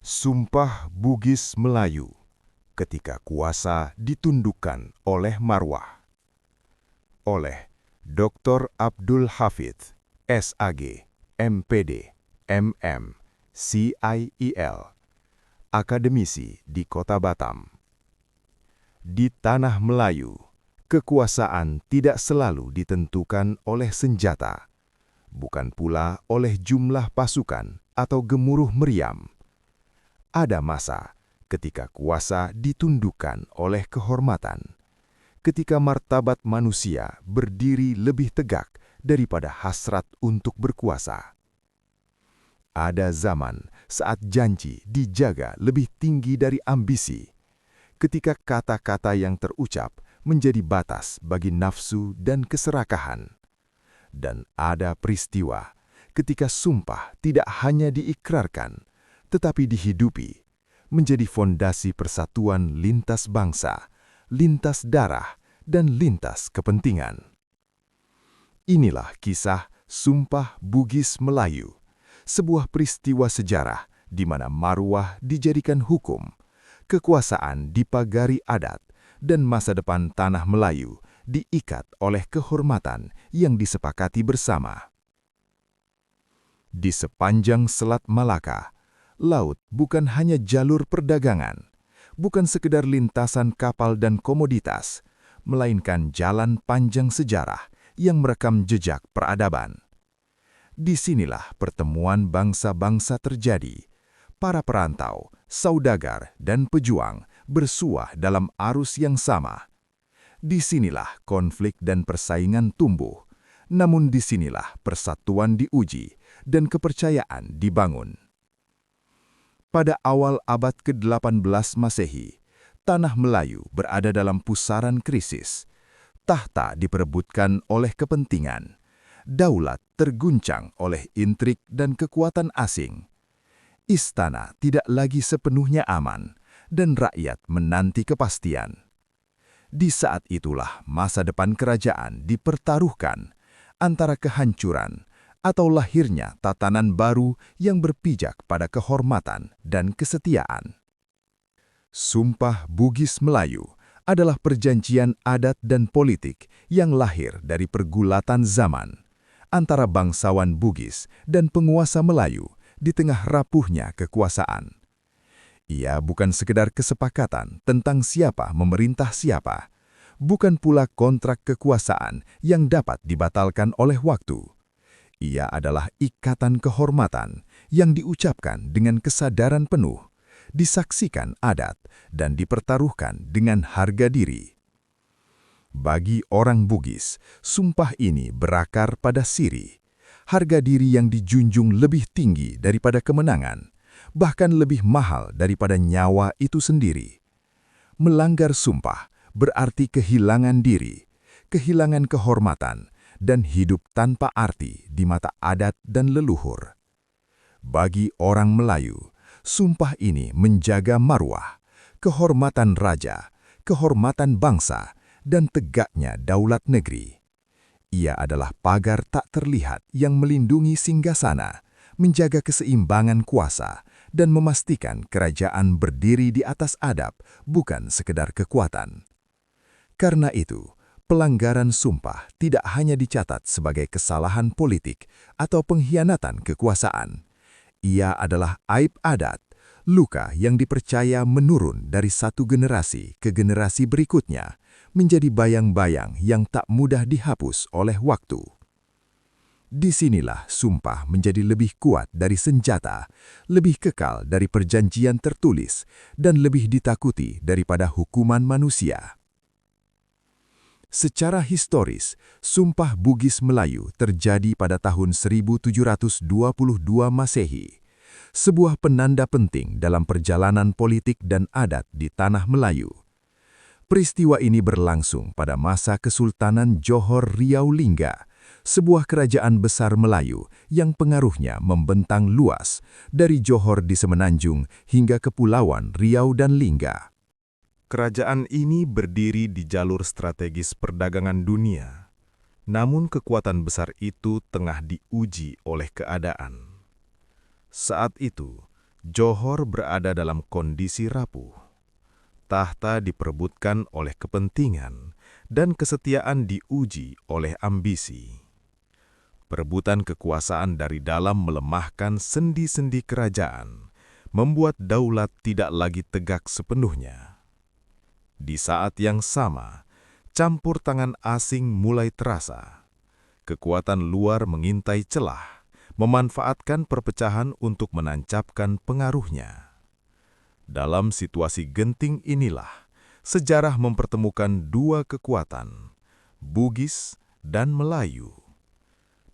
Sumpah Bugis Melayu ketika kuasa ditundukkan oleh marwah. Oleh Dr. Abdul Hafidz, SAG, MPD, MM, CIIL, akademisi di Kota Batam. Di tanah Melayu, kekuasaan tidak selalu ditentukan oleh senjata, bukan pula oleh jumlah pasukan atau gemuruh meriam. Ada masa ketika kuasa ditundukkan oleh kehormatan, ketika martabat manusia berdiri lebih tegak daripada hasrat untuk berkuasa. Ada zaman saat janji dijaga lebih tinggi dari ambisi, ketika kata-kata yang terucap menjadi batas bagi nafsu dan keserakahan. Dan ada peristiwa ketika sumpah tidak hanya diikrarkan, tetapi dihidupi, menjadi fondasi persatuan lintas bangsa, lintas darah, dan lintas kepentingan. Inilah kisah Sumpah Bugis Melayu, sebuah peristiwa sejarah di mana marwah dijadikan hukum, kekuasaan dipagari adat, dan masa depan tanah Melayu diikat oleh kehormatan yang disepakati bersama. Di sepanjang Selat Malaka, laut bukan hanya jalur perdagangan, bukan sekedar lintasan kapal dan komoditas, melainkan jalan panjang sejarah yang merekam jejak peradaban. Disinilah pertemuan bangsa-bangsa terjadi. Para perantau, saudagar, dan pejuang bersuah dalam arus yang sama. Disinilah konflik dan persaingan tumbuh, namun disinilah persatuan diuji dan kepercayaan dibangun. Pada awal abad ke-18 Masehi, tanah Melayu berada dalam pusaran krisis. Tahta diperebutkan oleh kepentingan. Daulat terguncang oleh intrik dan kekuatan asing. Istana tidak lagi sepenuhnya aman, dan rakyat menanti kepastian. Di saat itulah masa depan kerajaan dipertaruhkan antara kehancuran atau lahirnya tatanan baru yang berpijak pada kehormatan dan kesetiaan. Sumpah Bugis Melayu adalah perjanjian adat dan politik yang lahir dari pergulatan zaman antara bangsawan Bugis dan penguasa Melayu di tengah rapuhnya kekuasaan. Ia bukan sekedar kesepakatan tentang siapa memerintah siapa, bukan pula kontrak kekuasaan yang dapat dibatalkan oleh waktu. Ia adalah ikatan kehormatan yang diucapkan dengan kesadaran penuh, disaksikan adat, dan dipertaruhkan dengan harga diri. Bagi orang Bugis, sumpah ini berakar pada siri, harga diri yang dijunjung lebih tinggi daripada kemenangan, bahkan lebih mahal daripada nyawa itu sendiri. Melanggar sumpah berarti kehilangan diri, kehilangan kehormatan, dan hidup tanpa arti di mata adat dan leluhur. Bagi orang Melayu, sumpah ini menjaga marwah, kehormatan raja, kehormatan bangsa, dan tegaknya daulat negeri. Ia adalah pagar tak terlihat yang melindungi singgasana, menjaga keseimbangan kuasa, dan memastikan kerajaan berdiri di atas adab, bukan sekedar kekuatan. Karena itu, pelanggaran sumpah tidak hanya dicatat sebagai kesalahan politik atau pengkhianatan kekuasaan. Ia adalah aib adat, luka yang dipercaya menurun dari satu generasi ke generasi berikutnya, menjadi bayang-bayang yang tak mudah dihapus oleh waktu. Disinilah sumpah menjadi lebih kuat dari senjata, lebih kekal dari perjanjian tertulis, dan lebih ditakuti daripada hukuman manusia. Secara historis, Sumpah Bugis Melayu terjadi pada tahun 1722 Masehi, sebuah penanda penting dalam perjalanan politik dan adat di tanah Melayu. Peristiwa ini berlangsung pada masa Kesultanan Johor Riau Lingga, sebuah kerajaan besar Melayu yang pengaruhnya membentang luas dari Johor di Semenanjung hingga Kepulauan Riau dan Lingga. Kerajaan ini berdiri di jalur strategis perdagangan dunia, namun kekuatan besar itu tengah diuji oleh keadaan. Saat itu, Johor berada dalam kondisi rapuh. Tahta diperebutkan oleh kepentingan dan kesetiaan diuji oleh ambisi. Perebutan kekuasaan dari dalam melemahkan sendi-sendi kerajaan, membuat daulat tidak lagi tegak sepenuhnya. Di saat yang sama, campur tangan asing mulai terasa. Kekuatan luar mengintai celah, memanfaatkan perpecahan untuk menancapkan pengaruhnya. Dalam situasi genting inilah, sejarah mempertemukan dua kekuatan, Bugis dan Melayu.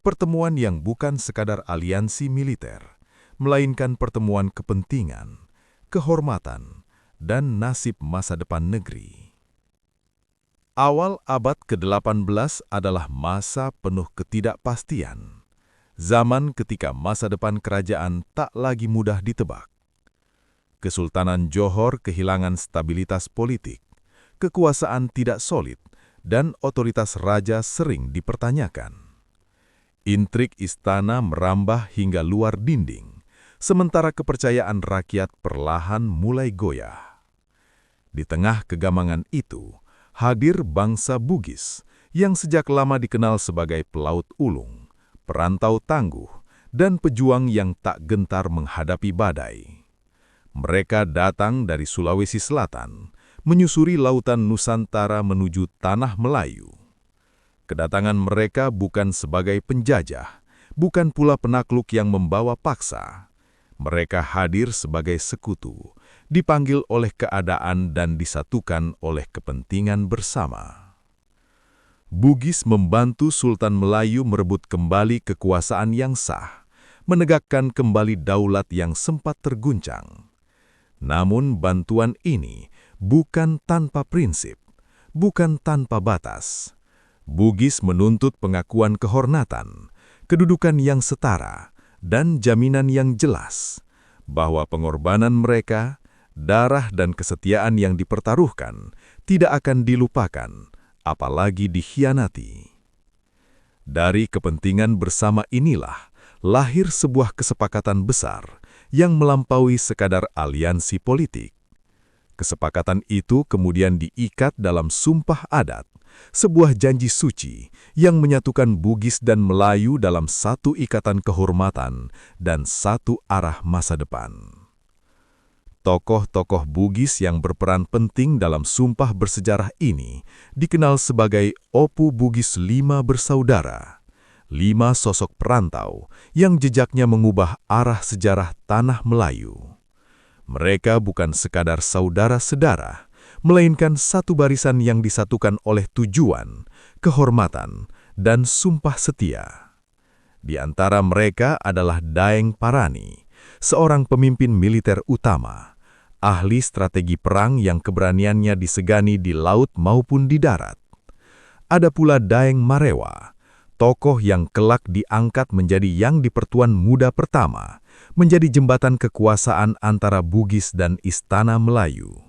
Pertemuan yang bukan sekadar aliansi militer, melainkan pertemuan kepentingan, kehormatan, dan nasib masa depan negeri. Awal abad ke-18 adalah masa penuh ketidakpastian. Zaman ketika masa depan kerajaan tak lagi mudah ditebak. Kesultanan Johor kehilangan stabilitas politik, kekuasaan tidak solid, dan otoritas raja sering dipertanyakan. Intrik istana merambah hingga luar dinding, sementara kepercayaan rakyat perlahan mulai goyah. Di tengah kegamangan itu, hadir bangsa Bugis yang sejak lama dikenal sebagai pelaut ulung, perantau tangguh, dan pejuang yang tak gentar menghadapi badai. Mereka datang dari Sulawesi Selatan, menyusuri lautan Nusantara menuju tanah Melayu. Kedatangan mereka bukan sebagai penjajah, bukan pula penakluk yang membawa paksa. Mereka hadir sebagai sekutu, dipanggil oleh keadaan dan disatukan oleh kepentingan bersama. Bugis membantu Sultan Melayu merebut kembali kekuasaan yang sah, menegakkan kembali daulat yang sempat terguncang. Namun bantuan ini bukan tanpa prinsip, bukan tanpa batas. Bugis menuntut pengakuan kehormatan, kedudukan yang setara, dan jaminan yang jelas bahwa pengorbanan mereka, darah dan kesetiaan yang dipertaruhkan tidak akan dilupakan, apalagi dikhianati. Dari kepentingan bersama inilah lahir sebuah kesepakatan besar yang melampaui sekadar aliansi politik. Kesepakatan itu kemudian diikat dalam sumpah adat, sebuah janji suci yang menyatukan Bugis dan Melayu dalam satu ikatan kehormatan dan satu arah masa depan. Tokoh-tokoh Bugis yang berperan penting dalam sumpah bersejarah ini dikenal sebagai Opu Bugis 5 bersaudara, 5 sosok perantau yang jejaknya mengubah arah sejarah tanah Melayu. Mereka bukan sekadar saudara-sedara, melainkan satu barisan yang disatukan oleh tujuan, kehormatan, dan sumpah setia. Di antara mereka adalah Daeng Parani, seorang pemimpin militer utama, ahli strategi perang yang keberaniannya disegani di laut maupun di darat. Ada pula Daeng Marewa, tokoh yang kelak diangkat menjadi Yang di-Pertuan Muda pertama, menjadi jembatan kekuasaan antara Bugis dan Istana Melayu.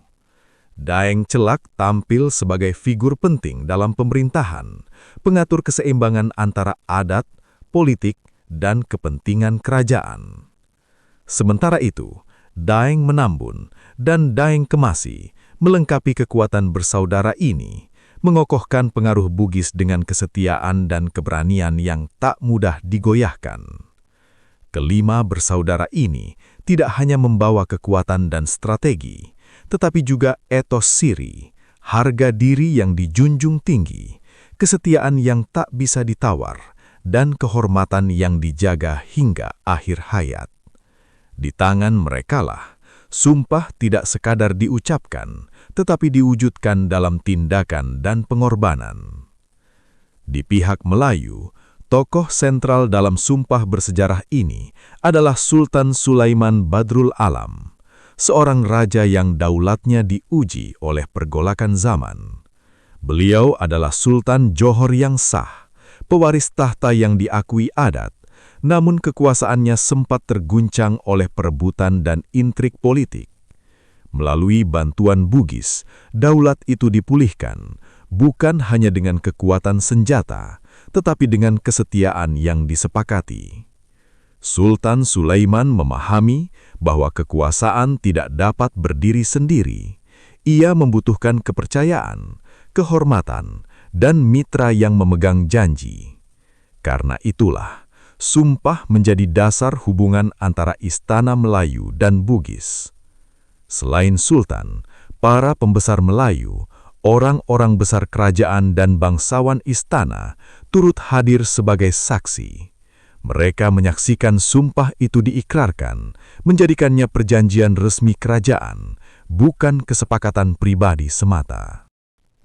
Daeng Celak tampil sebagai figur penting dalam pemerintahan, pengatur keseimbangan antara adat, politik, dan kepentingan kerajaan. Sementara itu, Daeng Menambun dan Daeng Kemasi melengkapi kekuatan bersaudara ini, mengokohkan pengaruh Bugis dengan kesetiaan dan keberanian yang tak mudah digoyahkan. Kelima bersaudara ini tidak hanya membawa kekuatan dan strategi, tetapi juga etos siri, harga diri yang dijunjung tinggi, kesetiaan yang tak bisa ditawar, dan kehormatan yang dijaga hingga akhir hayat. Di tangan merekalah, sumpah tidak sekadar diucapkan, tetapi diwujudkan dalam tindakan dan pengorbanan. Di pihak Melayu, tokoh sentral dalam sumpah bersejarah ini adalah Sultan Sulaiman Badrul Alam, seorang raja yang daulatnya diuji oleh pergolakan zaman. Beliau adalah Sultan Johor yang sah, pewaris tahta yang diakui adat, namun kekuasaannya sempat terguncang oleh perebutan dan intrik politik. Melalui bantuan Bugis, daulat itu dipulihkan, bukan hanya dengan kekuatan senjata, tetapi dengan kesetiaan yang disepakati. Sultan Sulaiman memahami bahwa kekuasaan tidak dapat berdiri sendiri. Ia membutuhkan kepercayaan, kehormatan, dan mitra yang memegang janji. Karena itulah, sumpah menjadi dasar hubungan antara istana Melayu dan Bugis. Selain Sultan, para pembesar Melayu, orang-orang besar kerajaan dan bangsawan istana turut hadir sebagai saksi. Mereka menyaksikan sumpah itu diikrarkan, menjadikannya perjanjian resmi kerajaan, bukan kesepakatan pribadi semata.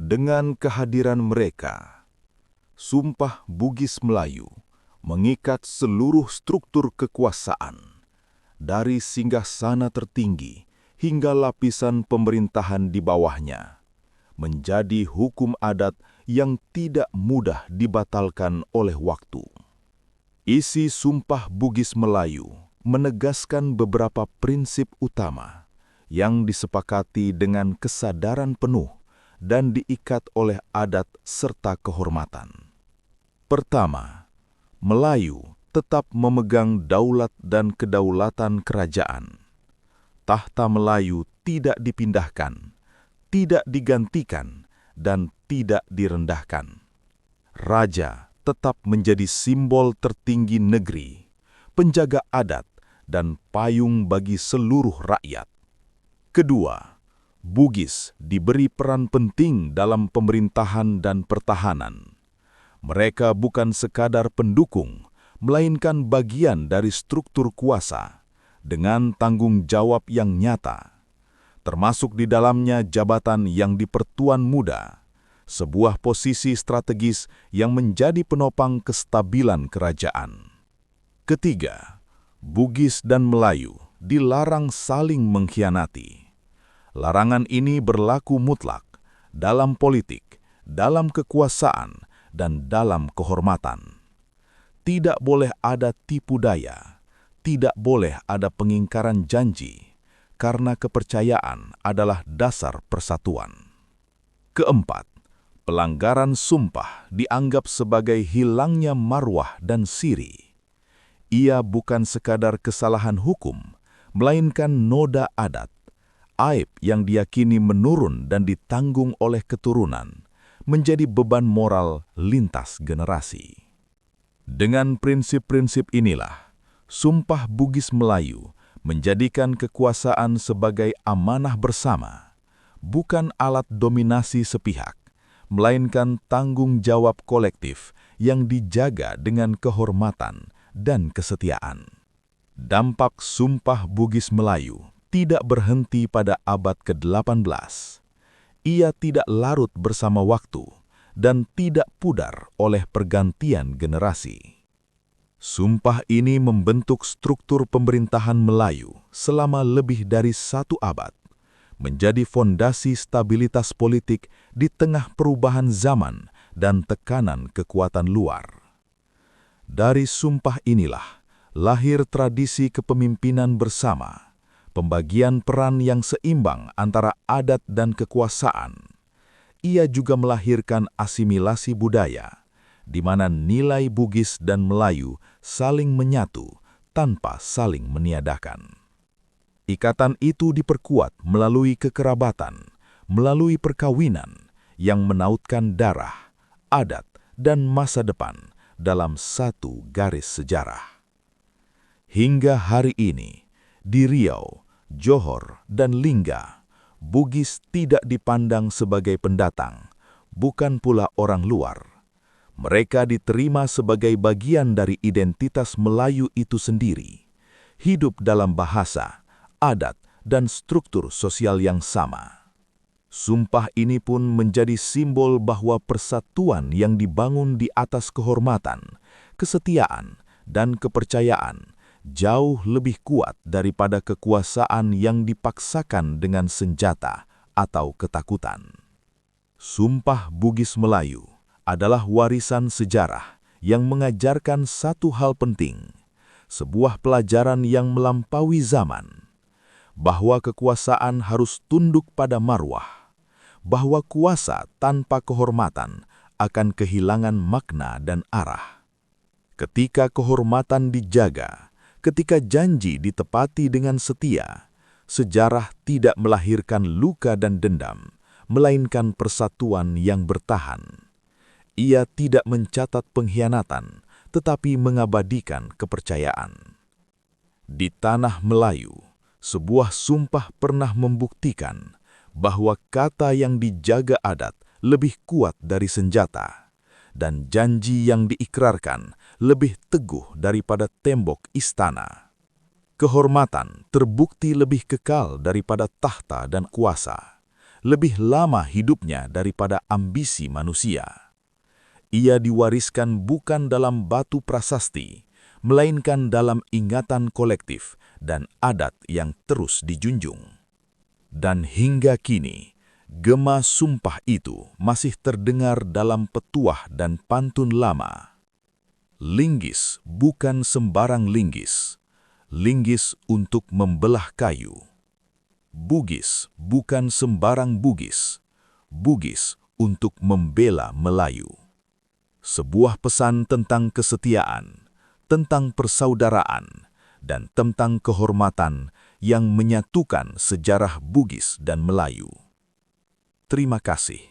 Dengan kehadiran mereka, Sumpah Bugis Melayu mengikat seluruh struktur kekuasaan, dari singgasana tertinggi hingga lapisan pemerintahan di bawahnya, menjadi hukum adat yang tidak mudah dibatalkan oleh waktu. Isi Sumpah Bugis Melayu menegaskan beberapa prinsip utama yang disepakati dengan kesadaran penuh dan diikat oleh adat serta kehormatan. Pertama, Melayu tetap memegang daulat dan kedaulatan kerajaan. Tahta Melayu tidak dipindahkan, tidak digantikan, dan tidak direndahkan. Raja tetap menjadi simbol tertinggi negeri, penjaga adat, dan payung bagi seluruh rakyat. Kedua, Bugis diberi peran penting dalam pemerintahan dan pertahanan. Mereka bukan sekadar pendukung, melainkan bagian dari struktur kuasa, dengan tanggung jawab yang nyata. Termasuk di dalamnya jabatan yang dipertuan muda, sebuah posisi strategis yang menjadi penopang kestabilan kerajaan. Ketiga, Bugis dan Melayu dilarang saling mengkhianati. Larangan ini berlaku mutlak dalam politik, dalam kekuasaan, dan dalam kehormatan. Tidak boleh ada tipu daya, tidak boleh ada pengingkaran janji, karena kepercayaan adalah dasar persatuan. Keempat, pelanggaran sumpah dianggap sebagai hilangnya marwah dan siri. Ia bukan sekadar kesalahan hukum, melainkan noda adat, aib yang diyakini menurun dan ditanggung oleh keturunan, menjadi beban moral lintas generasi. Dengan prinsip-prinsip inilah, Sumpah Bugis Melayu menjadikan kekuasaan sebagai amanah bersama, bukan alat dominasi sepihak, melainkan tanggung jawab kolektif yang dijaga dengan kehormatan dan kesetiaan. Dampak Sumpah Bugis Melayu tidak berhenti pada abad ke-18. Ia tidak larut bersama waktu dan tidak pudar oleh pergantian generasi. Sumpah ini membentuk struktur pemerintahan Melayu selama lebih dari 1 abad, menjadi fondasi stabilitas politik di tengah perubahan zaman dan tekanan kekuatan luar. Dari sumpah inilah lahir tradisi kepemimpinan bersama, pembagian peran yang seimbang antara adat dan kekuasaan. Ia juga melahirkan asimilasi budaya, di mana nilai Bugis dan Melayu saling menyatu tanpa saling meniadakan. Ikatan itu diperkuat melalui kekerabatan, melalui perkawinan yang menautkan darah, adat, dan masa depan dalam satu garis sejarah. Hingga hari ini, di Riau, Johor, dan Lingga, Bugis tidak dipandang sebagai pendatang, bukan pula orang luar. Mereka diterima sebagai bagian dari identitas Melayu itu sendiri, hidup dalam bahasa, adat, dan struktur sosial yang sama. Sumpah ini pun menjadi simbol bahwa persatuan yang dibangun di atas kehormatan, kesetiaan, dan kepercayaan jauh lebih kuat daripada kekuasaan yang dipaksakan dengan senjata atau ketakutan. Sumpah Bugis Melayu adalah warisan sejarah yang mengajarkan satu hal penting, sebuah pelajaran yang melampaui zaman, bahwa kekuasaan harus tunduk pada marwah, bahwa kuasa tanpa kehormatan akan kehilangan makna dan arah. Ketika kehormatan dijaga, Ketika janji ditepati dengan setia, sejarah tidak melahirkan luka dan dendam, melainkan persatuan yang bertahan. Ia tidak mencatat pengkhianatan, tetapi mengabadikan kepercayaan. Di tanah Melayu, sebuah sumpah pernah membuktikan bahwa kata yang dijaga adat lebih kuat dari senjata, dan janji yang diikrarkan lebih teguh daripada tembok istana. Kehormatan terbukti lebih kekal daripada tahta dan kuasa, lebih lama hidupnya daripada ambisi manusia. Ia diwariskan bukan dalam batu prasasti, melainkan dalam ingatan kolektif dan adat yang terus dijunjung. Dan hingga kini, gema sumpah itu masih terdengar dalam petuah dan pantun lama. Linggis bukan sembarang linggis, linggis untuk membelah kayu. Bugis bukan sembarang bugis, bugis untuk membela Melayu. Sebuah pesan tentang kesetiaan, tentang persaudaraan, dan tentang kehormatan yang menyatukan sejarah Bugis dan Melayu. Terima kasih.